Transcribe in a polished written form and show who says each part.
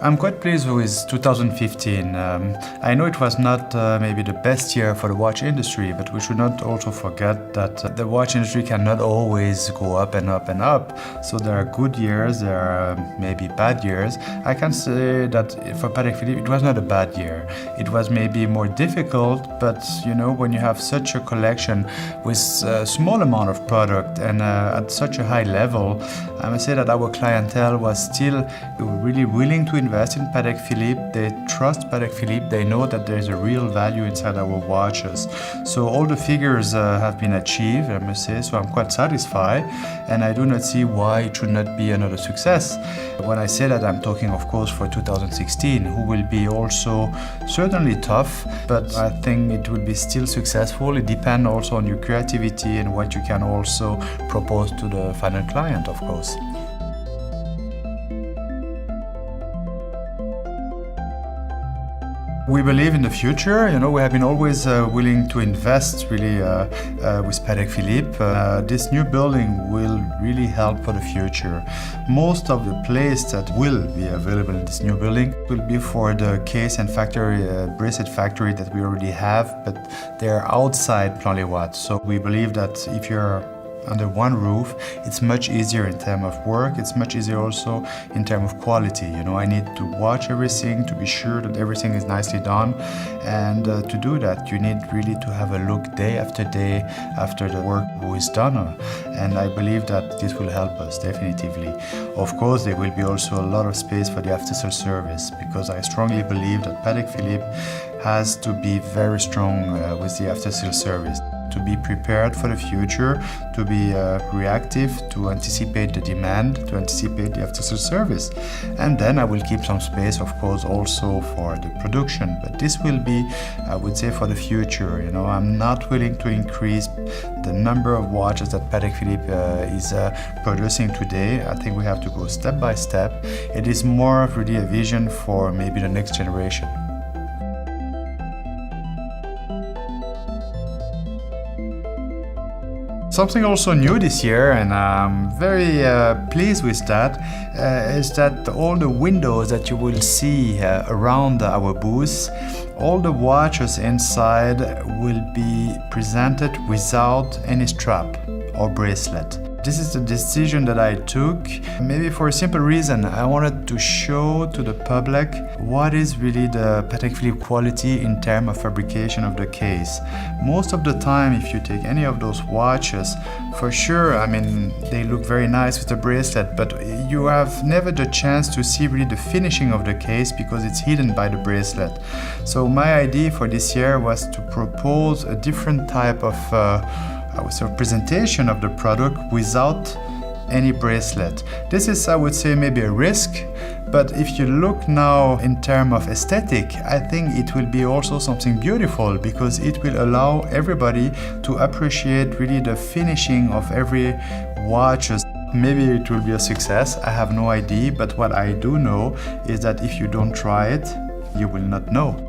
Speaker 1: I'm quite pleased with 2015. I know it was not maybe the best year for the watch industry, but we should not also forget that the watch industry cannot always go up and up and up. So there are good years, there are maybe bad years. I can say that for Patek Philippe, it was not a bad year. It was maybe more difficult, but you know, when you have such a collection with a small amount of product and at such a high level, I must say that our clientele was still really willing to invest in Patek Philippe. They trust Patek Philippe. They know that there is a real value inside our watches. So all the figures have been achieved, I must say, so I'm quite satisfied, and I do not see why it should not be another success. When I say that, I'm talking of course for 2016, who will be also certainly tough, but I think it will be still successful. It depends also on your creativity and what you can also propose to the final client, of course. We believe in the future. You know, we have been always willing to invest really with Patek Philippe. This new building will really help for the future. Most of the place that will be available in this new building will be for the case and factory, bracelet factory that we already have, but they're outside Plan-les-Ouates. So we believe that if you're under one roof, it's much easier in terms of work, it's much easier also in terms of quality. You know, I need to watch everything to be sure that everything is nicely done, and to do that you need really to have a look day after day after the work is done, and I believe that this will help us definitively. Of course, there will be also a lot of space for the after-sales service, because I strongly believe that Patek Philippe has to be very strong with the after-sales service, to be prepared for the future, to be reactive, to anticipate the demand, to anticipate the after-sales service. And then I will keep some space, of course, also for the production. But this will be, I would say, for the future. You know, I'm not willing to increase the number of watches that Patek Philippe is producing today. I think we have to go step by step. It is more of really a vision for maybe the next generation. Something also new this year, and I'm very pleased with that, is that all the windows that you will see around our booth, all the watches inside will be presented without any strap or bracelet. This is the decision that I took, maybe for a simple reason. I wanted to show to the public what is really the Patek Philippe quality in terms of fabrication of the case. Most of the time, if you take any of those watches, for sure, I mean, they look very nice with the bracelet, but you have never the chance to see really the finishing of the case because it's hidden by the bracelet. So my idea for this year was to propose a different type of presentation of the product without any bracelet. This is, I would say, maybe a risk, but if you look now in terms of aesthetic, I think it will be also something beautiful, because it will allow everybody to appreciate really the finishing of every watch. Maybe it will be a success, I have no idea, but what I do know is that if you don't try it, you will not know.